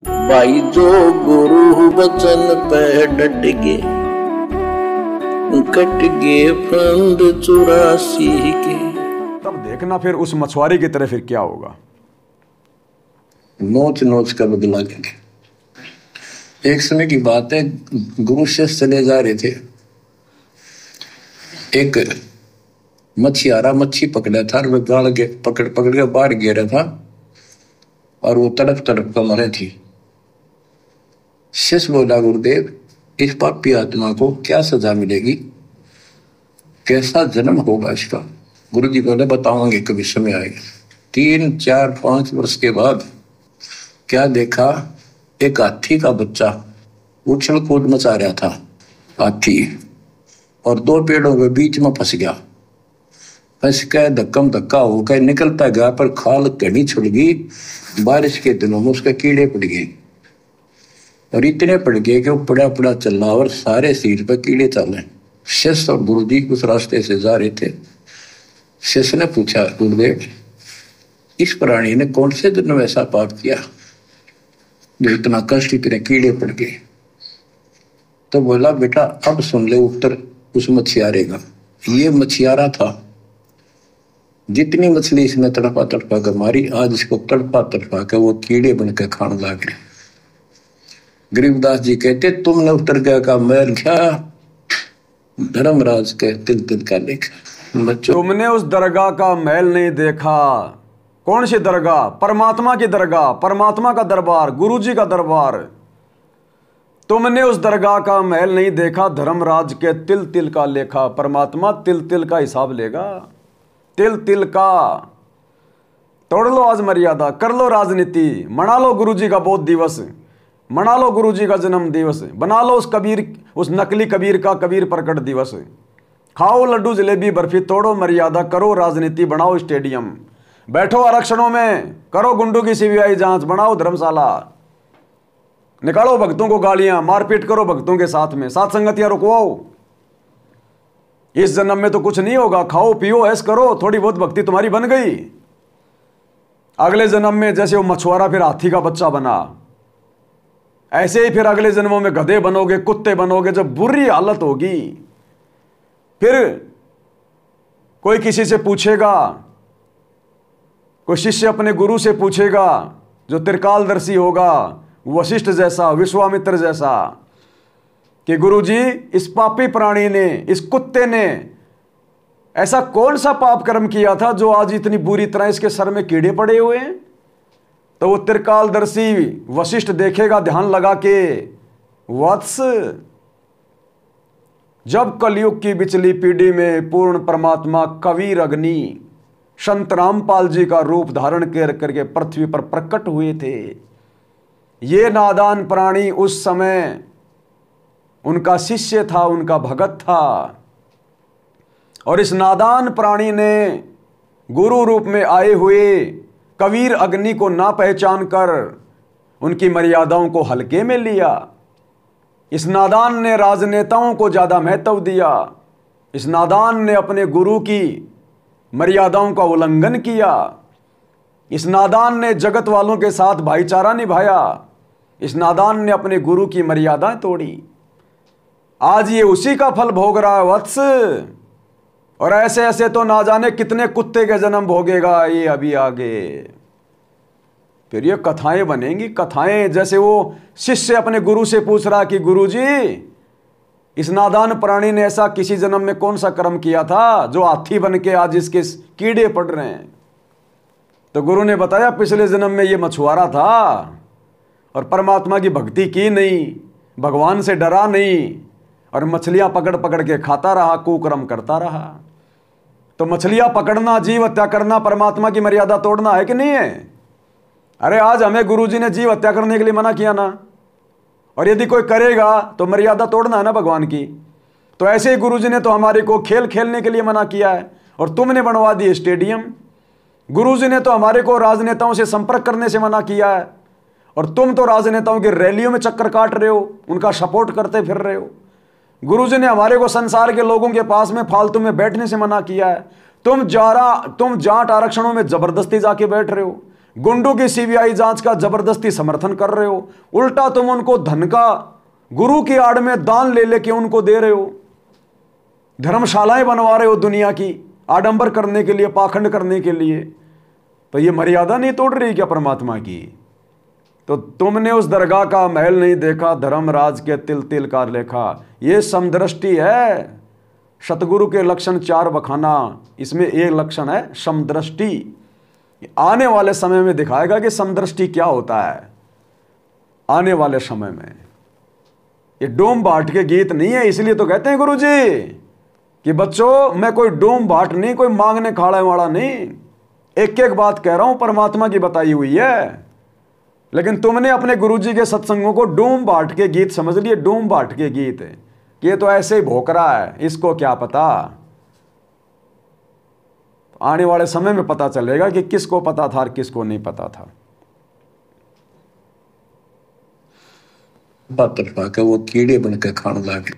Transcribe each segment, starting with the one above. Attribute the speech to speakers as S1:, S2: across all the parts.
S1: भाई जो गुरु वचन पे डट गे, कट गे फंद 84 के।
S2: तब देखना फिर उस मछुआरे की तरह फिर क्या होगा।
S1: नोच नोच कर बदला लेंगे। एक समय की बात है, गुरु शिष्य चले जा रहे थे। एक मछियारा मच्छी पकड़ा था और वह गाड़ के पकड़ के बाहर गिरा था और वो तड़प कर मरे थी। शिष्य बोला, गुरुदेव इस पापी आत्मा को क्या सजा मिलेगी, कैसा जन्म होगा इसका। गुरु जी बोले, बताओगे कभी समय आएगा। 3, 4, 5 वर्ष के बाद क्या देखा, एक हाथी का बच्चा उछल कूद मचा रहा था हाथी, और 2 पेड़ों के बीच में फंस गया। फंस के धक्कम धक्का होकर निकलता गया, पर खाल घनी छुड़ गई। बारिश के दिनों में उसके कीड़े पड़ गए और इतने पड़ गए कि वो पड़ा पड़ा चल रहा और सारे शरीर पर कीड़े चले। शिष्य और गुरु जी उस रास्ते से जा रहे थे। शिष्य ने पूछा, गुरुदेव इस प्राणी ने कौन से दिन में ऐसा पाप किया जो इतना कष्ट, इतने कीड़े पड़ गए। तो बोला, बेटा अब सुन ले उत्तर उस मछियारे का। ये मछियारा था, जितनी मछली इसने तड़पा कर मारी, आज इसको तड़पा कर वो कीड़े बनकर खाने लग गए। गरीबदास जी कहते, तुमने उत्तर का मैल क्या धर्मराज के तिल तिल का लेखा। बच्चों,
S2: तुमने उस दरगाह का मैल नहीं देखा। कौन सी दरगाह? परमात्मा की दरगाह, परमात्मा का दरबार, गुरु जी का दरबार। तुमने उस दरगाह का मैल नहीं देखा, धर्मराज के तिल तिल का लेखा। परमात्मा तिल तिल का हिसाब लेगा, तिल तिल का। तोड़ लो आज मर्यादा, कर लो राजनीति, मना लो गुरु जी का बोध दिवस, मना लो गुरु जी का जन्म दिवस, बना लो उस नकली कबीर का कबीर प्रकट दिवस। खाओ लड्डू जलेबी बर्फी, तोड़ो मर्यादा, करो राजनीति, बनाओ स्टेडियम, बैठो आरक्षणों में, करो गुंडों की सीबीआई जांच, बनाओ धर्मशाला, निकालो भक्तों को गालियां, मारपीट करो भक्तों के साथ में, साथ संगतियां रुकवाओ। इस जन्म में तो कुछ नहीं होगा, खाओ पियो ऐश करो, थोड़ी बहुत भक्ति तुम्हारी बन गई। अगले जन्म में जैसे वो मछुआरा फिर हाथी का बच्चा बना, ऐसे ही फिर अगले जन्मों में गधे बनोगे, कुत्ते बनोगे। जब बुरी हालत होगी, फिर कोई किसी से पूछेगा, कोई शिष्य अपने गुरु से पूछेगा, जो त्रिकालदर्शी होगा, वशिष्ठ जैसा, विश्वामित्र जैसा, कि गुरु जी इस पापी प्राणी ने, इस कुत्ते ने ऐसा कौन सा पाप कर्म किया था जो आज इतनी बुरी तरह इसके सर में कीड़े पड़े हुए हैं। तो वो त्रिकालदर्शी वशिष्ठ देखेगा ध्यान लगा के, वत्स जब कलयुग की बिचली पीढ़ी में पूर्ण परमात्मा कबीर अग्नि संत रामपाल जी का रूप धारण करके पृथ्वी पर प्रकट हुए थे। ये नादान प्राणी उस समय उनका शिष्य था, उनका भगत था, और इस नादान प्राणी ने गुरु रूप में आए हुए कबीर अग्नि को ना पहचान कर उनकी मर्यादाओं को हल्के में लिया। इस नादान ने राजनेताओं को ज्यादा महत्व दिया। इस नादान ने अपने गुरु की मर्यादाओं का उल्लंघन किया। इस नादान ने जगत वालों के साथ भाईचारा निभाया। इस नादान ने अपने गुरु की मर्यादाएं तोड़ी। आज ये उसी का फल भोग रहा है वत्स। और ऐसे ऐसे तो ना जाने कितने कुत्ते के जन्म भोगेगा ये अभी आगे। फिर ये कथाएं बनेंगी, कथाएं। जैसे वो शिष्य अपने गुरु से पूछ रहा कि गुरु जी इस नादान प्राणी ने ऐसा किसी जन्म में कौन सा कर्म किया था जो हाथी बन के आज इसके कीड़े पड़ रहे हैं। तो गुरु ने बताया, पिछले जन्म में ये मछुआरा था और परमात्मा की भक्ति की नहीं, भगवान से डरा नहीं, और मछलियां पकड़ पकड़ के खाता रहा, कुकर्म करता रहा। तो मछलियां पकड़ना, जीव हत्या करना परमात्मा की मर्यादा तोड़ना है कि नहीं है? अरे आज हमें गुरुजी ने जीव हत्या करने के लिए मना किया ना, और यदि कोई करेगा तो मर्यादा तोड़ना है ना भगवान की। तो ऐसे ही गुरुजी ने तो हमारे को खेल खेलने के लिए मना किया है, और तुमने बनवा दिए स्टेडियम। गुरुजी ने तो हमारे को राजनेताओं से संपर्क करने से मना किया है, और तुम तो राजनेताओं की रैलियों में चक्कर काट रहे हो, उनका सपोर्ट करते फिर रहे हो। गुरुजी ने हमारे को संसार के लोगों के पास में फालतू में बैठने से मना किया है। तुम जाट आरक्षणों में जबरदस्ती जाके बैठ रहे हो। गुंडों की सीबीआई जांच का जबरदस्ती समर्थन कर रहे हो। उल्टा तुम उनको धन का गुरु की आड़ में दान ले लेके उनको दे रहे हो। धर्मशालाएं बनवा रहे हो दुनिया की, आडंबर करने के लिए, पाखंड करने के लिए। तो ये मर्यादा नहीं तोड़ रही क्या परमात्मा की? तो तुमने उस दरगाह का महल नहीं देखा, धर्मराज के तिल तिल का लेखा। ये समदृष्टि है। सतगुरु के लक्षण 4 बखाना, इसमें एक लक्षण है समदृष्टि। आने वाले समय में दिखाएगा कि समदृष्टि क्या होता है। आने वाले समय में ये डोम बाट के गीत नहीं है। इसलिए तो कहते हैं गुरुजी कि बच्चों, मैं कोई डोम बाट नहीं, कोई मांगने खाने वाला नहीं। एक एक बात कह रहा हूं, परमात्मा की बताई हुई है। लेकिन तुमने अपने गुरुजी के सत्संगों को डोम बाट के गीत समझ लिए। डोम बाट के गीत कि ये तो ऐसे ही भोंक रहा है, इसको क्या पता। आने वाले समय में पता चलेगा कि किसको पता था और किसको नहीं पता था।
S1: पातर पाके वो कीड़े बनकर खाने लगे।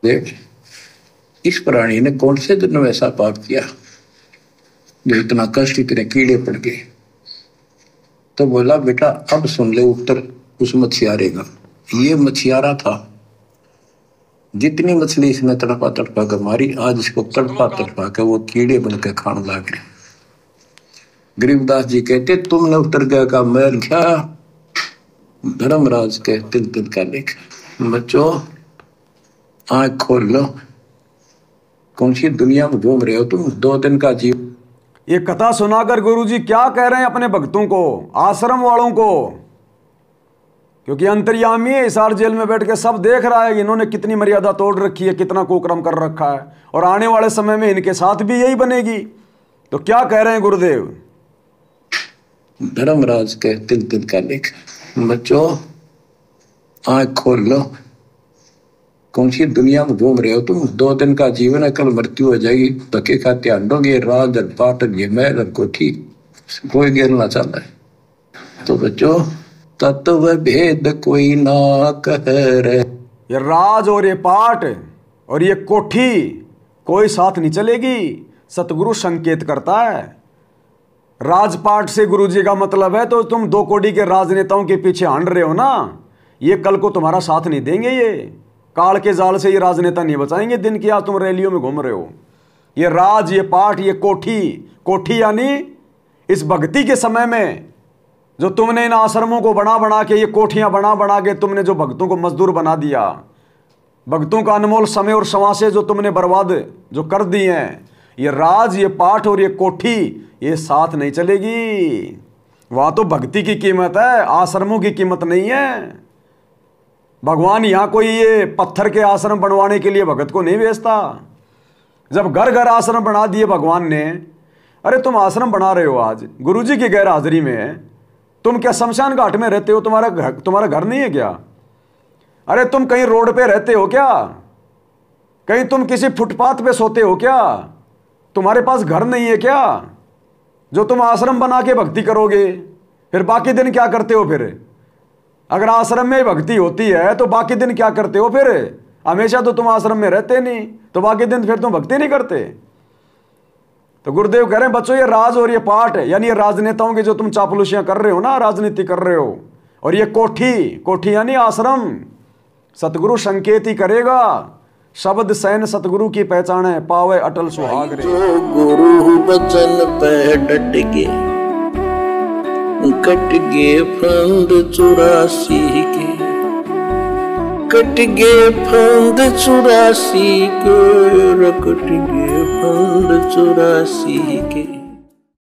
S1: देख, इस प्राणी ने कौन से दिन ऐसा पाप किया जो इतना कष्ट, इतने कीड़े पड़ गए। तो बोला, बेटा अब सुन ले उत्तर उस मछियारे का। ये मछियारा था, जितनी मछली इसने तड़पा तड़पा कर मारी, आज इसको तड़पा तड़पा कर वो कीड़े बनकर खाने लगे। गरीबदास जी कहते, तुमने उत्तर गया का महल क्या, धर्मराज के तिल तिल का लेख। बच्चों, आंख खोल लो, कौन सी दुनिया में घूम रहे हो तुम। 2 दिन का जीवन।
S2: ये कथा सुनाकर गुरुजी क्या कह रहे हैं अपने भक्तों को, आश्रम वालों को? क्योंकि अंतर्यामी है, हिसार जेल में बैठ के सब देख रहा है कि इन्होंने कितनी मर्यादा तोड़ रखी है, कितना कुकर्म कर रखा है, और आने वाले समय में इनके साथ भी यही बनेगी। तो क्या कह रहे हैं गुरुदेव?
S1: धर्मराज के तिल तिल का लेख। बच्चों, आंख खोल लो, कौन सी दुनिया में घूम रहे हो तुम। 2 दिन का जीवन है, कल मृत्यु हो जाएगी। धक्के खाते आंडोगे, राज और पाट, ये महल और कोठी, कोई गिरना चाहता है। तो बच्चों, तत्व भेद कोई ना कह रहे।
S2: ये राज और ये पाट और ये कोठी कोई साथ नहीं चलेगी। सतगुरु संकेत करता है। राजपाट से गुरुजी का मतलब है तो तुम 2 कोड़ी के राजनेताओं के पीछे हांड रहे हो ना, ये कल को तुम्हारा साथ नहीं देंगे। ये काल के जाल से ये राजनेता नहीं बचाएंगे। दिन की आज तुम रैलियों में घूम रहे हो। ये राज, ये पाठ, ये कोठी, कोठी यानी इस भक्ति के समय में जो तुमने इन आश्रमों को बना बना के, ये कोठियां बना बना के तुमने जो भक्तों को मजदूर बना दिया, भक्तों का अनमोल समय और समासे जो तुमने बर्बाद जो कर दिए हैं, ये राज, ये पाठ और ये कोठी ये साथ नहीं चलेगी। वहां तो भक्ति की कीमत है, आश्रमों की कीमत नहीं है। भगवान यहां कोई ये पत्थर के आश्रम बनवाने के लिए भगत को नहीं भेजता। जब घर घर आश्रम बना दिए भगवान ने, अरे तुम आश्रम बना रहे हो आज गुरुजी की गैर हाजिरी में, तुम क्या शमशान घाट में रहते हो? तुम्हारा घर नहीं है क्या? अरे तुम कहीं रोड पे रहते हो क्या? कहीं तुम किसी फुटपाथ पे सोते हो क्या? तुम्हारे पास घर नहीं है क्या जो तुम आश्रम बना के भक्ति करोगे? फिर बाकी दिन क्या करते हो? फिर अगर आश्रम में भक्ति होती है तो बाकी दिन क्या करते हो? फिर हमेशा तो तुम आश्रम में रहते नहीं, तो बाकी दिन फिर तुम भक्ति नहीं करते। तो गुरुदेव कह रहे हैं बच्चों, ये राज और ये पाठ है, यानी ये राजनेताओं की जो तुम चापलूसियां कर रहे हो ना, राजनीति कर रहे हो, और ये कोठी, कोठी यानी आश्रम, सतगुरु संकेत ही करेगा। शब्द सैन सतगुरु की पहचान है, पावे अटल सुहाग रे।
S3: जो गुरु बचन पे डट के कट गे फंद 84 के, कट गे फंद 84 के, कट गे फंद 84 के।